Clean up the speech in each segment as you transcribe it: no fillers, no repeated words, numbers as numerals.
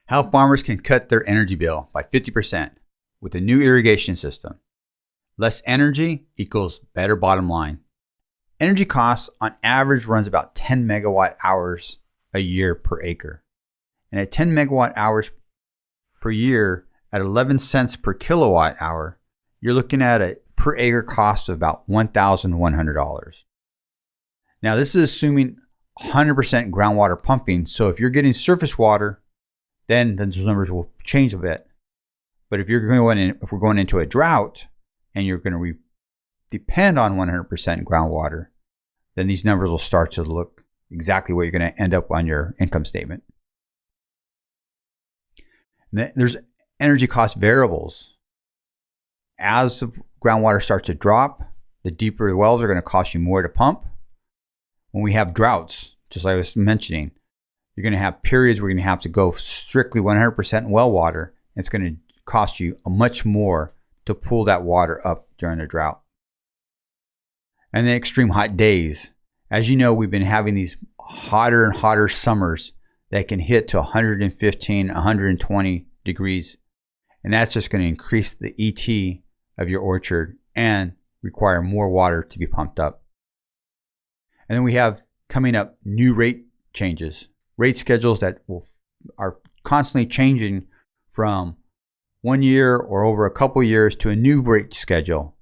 How farmers can cut their energy bill by 50% with a new irrigation system. Less energy equals better bottom line. Energy costs on average runs about 10 megawatt hours a year per acre. And at 10 megawatt hours per year at 11 cents per kilowatt hour, you're looking at a per acre cost of about $1,100. Now this is assuming 100% groundwater pumping. So if you're getting surface water, then those numbers will change a bit. But if we're going into a drought and you're going to depend on 100% groundwater, then these numbers will start to look exactly what you're going to end up on your income statement. There's energy cost variables. As the groundwater starts to drop, the deeper the wells are going to cost you more to pump. When we have droughts, just like I was mentioning, you're going to have periods where you're going to have to go strictly 100% well water. It's going to cost you much more to pull that water up during the drought. And then extreme hot days. As you know, we've been having these hotter and hotter summers that can hit to 115, 120 degrees. And that's just going to increase the ET of your orchard and require more water to be pumped up. And then we have coming up new rate changes, rate schedules that are constantly changing from 1 year or over a couple years to a new rate schedule.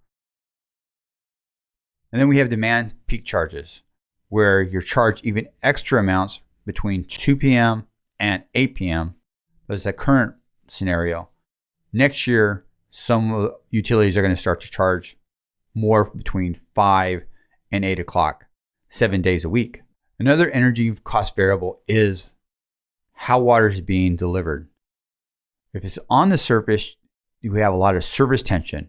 And then we have demand peak charges, where you're charged even extra amounts between 2 p.m. and 8 p.m. That's the current scenario. Next year, some utilities are going to start to charge more between 5 and 8 o'clock, 7 days a week. Another energy cost variable is how water is being delivered. If it's on the surface, you have a lot of surface tension.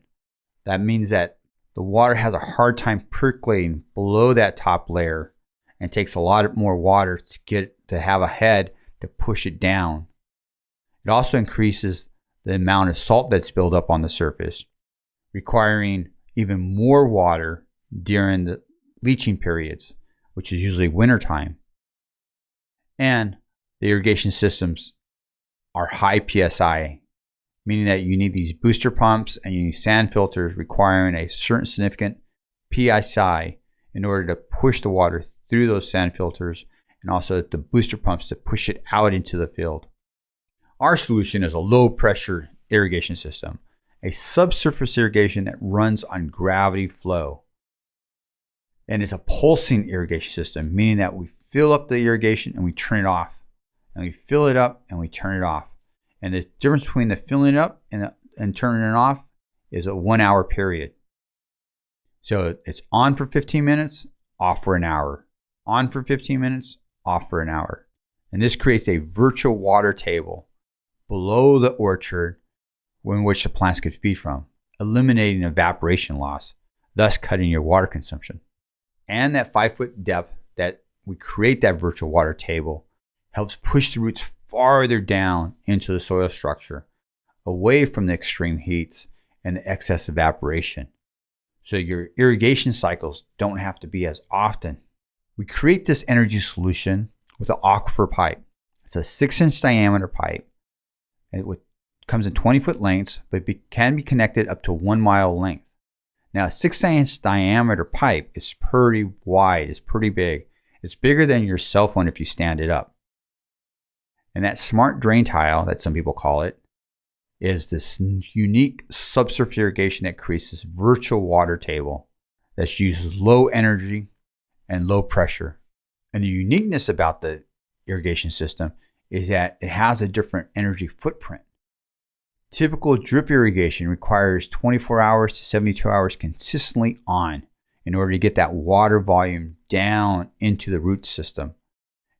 That means that the water has a hard time percolating below that top layer and takes a lot more water to have a head to push it down. It also increases the amount of salt that's built up on the surface, requiring even more water during the leaching periods, which is usually wintertime. And the irrigation systems are high PSI, meaning that you need these booster pumps and you need sand filters requiring a certain significant PSI in order to push the water through those sand filters, and also the booster pumps to push it out into the field. Our solution is a low pressure irrigation system, a subsurface irrigation that runs on gravity flow. And it's a pulsing irrigation system, meaning that we fill up the irrigation and we turn it off. And we fill it up and we turn it off. And the difference between the filling it up and turning it off is a 1 hour period. So it's on for 15 minutes, off for an hour. On for 15 minutes, off for an hour. And this creates a virtual water table below the orchard in which the plants could feed from, eliminating evaporation loss, thus cutting your water consumption. And that 5-foot depth that we create that virtual water table helps push the roots farther down into the soil structure, away from the extreme heats and the excess evaporation. So your irrigation cycles don't have to be as often. We create this energy solution with an aquifer pipe. It's a 6-inch diameter pipe. It comes in 20-foot lengths, but can be connected up to 1 mile length. Now, a 6-inch diameter pipe is pretty wide. It's pretty big. It's bigger than your cell phone if you stand it up. And that smart drain tile, that some people call it, is this unique subsurface irrigation that creates this virtual water table that uses low energy and low pressure. And the uniqueness about the irrigation system is that it has a different energy footprint. Typical drip irrigation requires 24 hours to 72 hours consistently on in order to get that water volume down into the root system.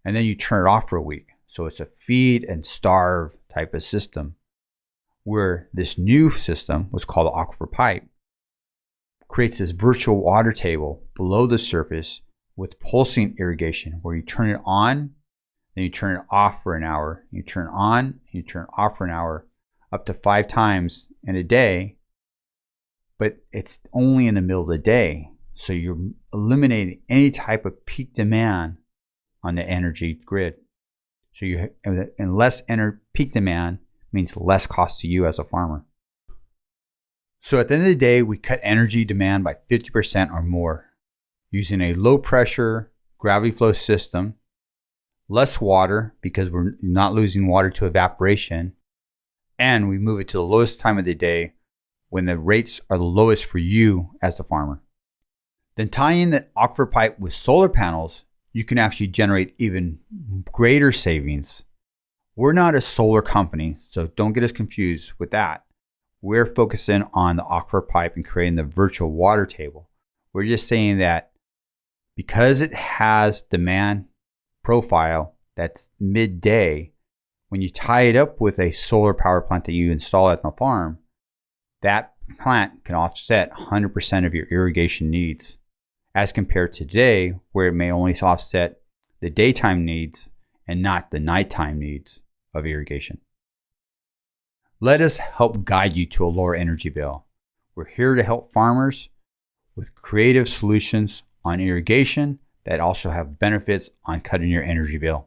And then you turn it off for a week. So it's a feed and starve type of system, where this new system, what's called the aquifer pipe, creates this virtual water table below the surface with pulsing irrigation, where you turn it on, then you turn it off for an hour, you turn it on, you turn it off for an hour, up to 5 times in a day, but it's only in the middle of the day. So you're eliminating any type of peak demand on the energy grid. And less peak demand means less cost to you as a farmer. So at the end of the day, we cut energy demand by 50% or more using a low pressure gravity flow system, less water because we're not losing water to evaporation, and we move it to the lowest time of the day when the rates are the lowest for you as the farmer. Then tying the aquifer pipe with solar panels, you can actually generate even greater savings. We're not a solar company, so don't get us confused with that. We're focusing on the aquifer pipe and creating the virtual water table. We're just saying that because it has demand profile that's midday, when you tie it up with a solar power plant that you install at the farm, that plant can offset 100% of your irrigation needs, as compared to today where it may only offset the daytime needs and not the nighttime needs of irrigation. Let us help guide you to a lower energy bill. We're here to help farmers with creative solutions on irrigation that also have benefits on cutting your energy bill.